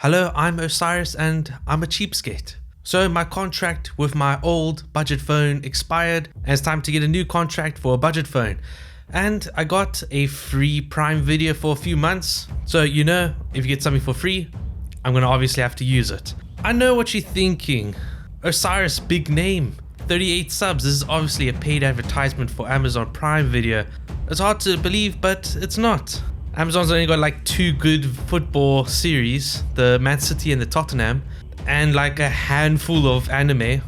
Hello, I'm Osiris and I'm a cheapskate. So my contract with my old budget phone expired and it's time to get a new contract for a budget phone. And I got a free Prime Video for a few months. So if you get something for free, I'm gonna obviously have to use it. I know what you're thinking. Osiris, big name. 38 subs, this is obviously a paid advertisement for Amazon Prime Video. It's hard to believe, but it's not. Amazon's only got like 2 good football series, the Man City and the Tottenham, and like a handful of anime,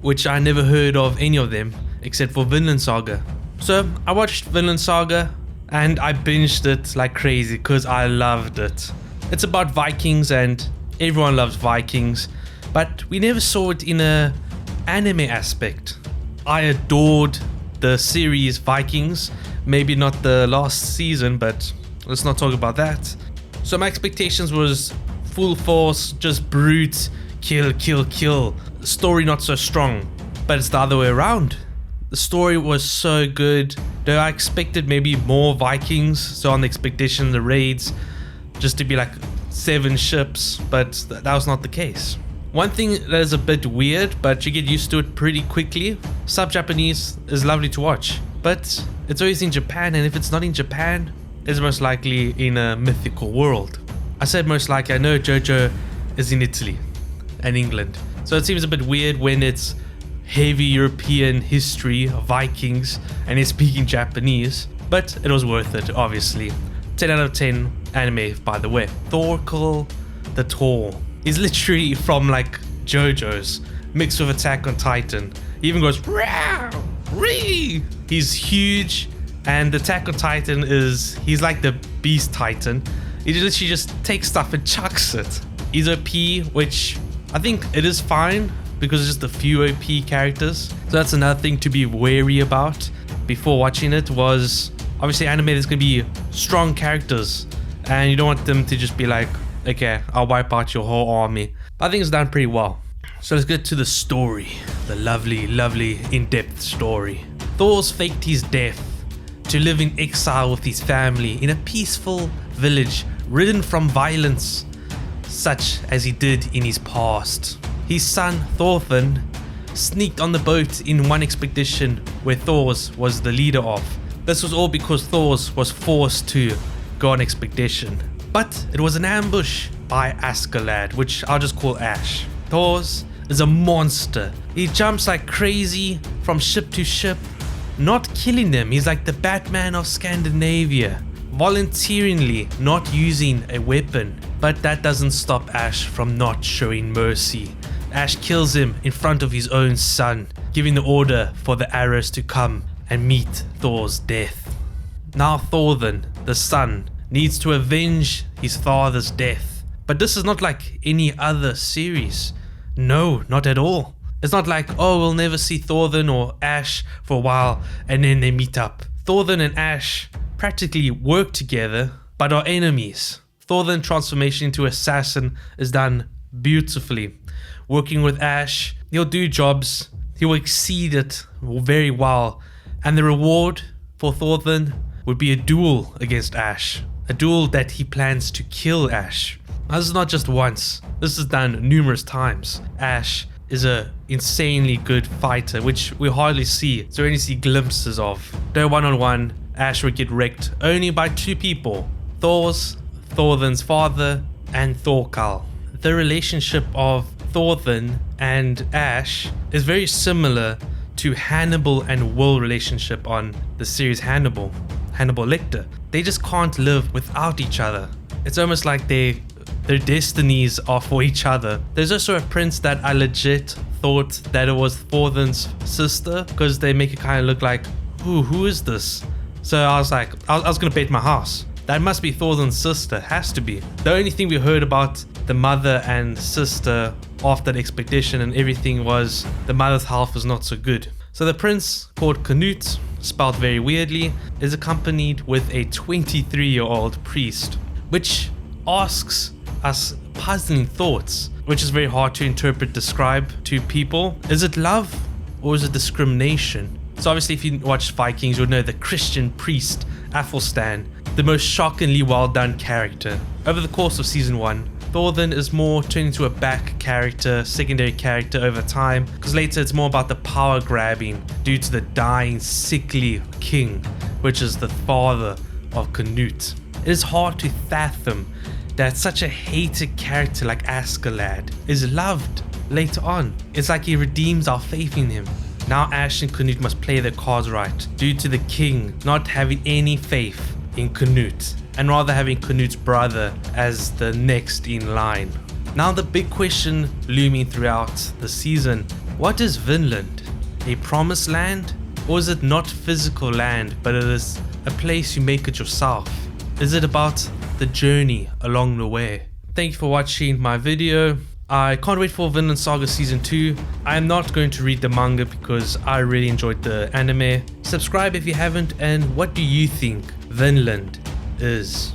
which I never heard of any of them except for Vinland Saga. So I watched Vinland Saga and I binged it like crazy because I loved it. It's about Vikings and everyone loves Vikings, but we never saw it in a anime aspect. I adored the series Vikings, maybe not the last season, but let's not talk about that. So my expectations was full force, just brute, kill. The story not so strong, but it's the other way around. The story was so good, though I expected maybe more Vikings, so on the expedition, the raids, just to be like 7 ships, but that was not the case. One thing that is a bit weird, but you get used to it pretty quickly, sub-Japanese is lovely to watch, but it's always in Japan, and if it's not in Japan, it's most likely in a mythical world. I said most likely, I know JoJo is in Italy and England, so it seems a bit weird when it's heavy European history of Vikings and it's speaking Japanese, but it was worth it, obviously. 10 out of 10 anime, by the way. Thorkell the Tall. He's literally from like JoJo's mixed with Attack on Titan. He even goes "Row, ree." He's huge, and Attack on Titan he's like the Beast Titan. He literally just takes stuff and chucks it. He's OP, which I think it is fine because it's just a few OP characters. So that's another thing to be wary about before watching it. Was obviously anime, there's gonna be strong characters, and you don't want them to just be like, okay, I'll wipe out your whole army. I think it's done pretty well. So let's get to the story. The lovely, in-depth story. Thor's faked his death to live in exile with his family in a peaceful village ridden from violence, such as he did in his past. His son, Thorfinn, sneaked on the boat in one expedition where Thor's was the leader of. This was all because Thor's was forced to go on expedition. But it was an ambush by Askeladd, which I'll just call Ash. Thor's is a monster. He jumps like crazy from ship to ship, not killing them. He's like the Batman of Scandinavia, voluntarily not using a weapon. But that doesn't stop Ash from not showing mercy. Ash kills him in front of his own son, giving the order for the arrows to come and meet Thor's death. Now Thorfinn, the son, needs to avenge his father's death. But this is not like any other series. No, not at all. It's not like, oh, we'll never see Thorfinn or Ash for a while and then they meet up. Thorfinn and Ash practically work together, but are enemies. Thorfinn's transformation into assassin is done beautifully. Working with Ash, he'll do jobs, he will exceed it very well, and the reward for Thorfinn would be a duel against Ash. A duel that he plans to kill Ash. Now, this is not just once, this is done numerous times. Ash is a insanely good fighter, which we hardly see, so we only see glimpses of. Though one-on-one, Ash would get wrecked only by 2 people. Thorfinn's father, and Thorkell. The relationship of Thorfinn and Ash is very similar to Hannibal and Will relationship on the series Hannibal Lecter. They just can't live without each other. It's almost like their destinies are for each other. There's also a prince that I legit thought that it was Thorfinn's sister, because they make it kind of look like, who is this? So I was like, I was gonna bet my house. That must be Thorfinn's sister, has to be. The only thing we heard about the mother and sister after the expedition and everything was the mother's health was not so good. So the prince, called Canute, spelled very weirdly, is accompanied with a 23-year-old priest, which asks us puzzling thoughts, which is very hard to describe to people. Is it love or is it discrimination? So obviously if you watch Vikings, you'll know the Christian priest, Athelstan, the most shockingly well done character. Over the course of season 1, Thorfinn is more turned into a back character, secondary character over time, because later it's more about the power grabbing due to the dying sickly king, which is the father of Canute. It is hard to fathom that such a hated character like Askeladd is loved later on. It's like he redeems our faith in him. Now Ash and Canute must play their cards right due to the king not having any faith in Canute and rather having Canute's brother as the next in line. Now the big question looming throughout the season, what is Vinland? A promised land? Or is it not physical land, but it is a place you make it yourself? Is it about the journey along the way? Thank you for watching my video. I can't wait for Vinland Saga Season 2. I am not going to read the manga because I really enjoyed the anime. Subscribe if you haven't, and what do you think Vinland is?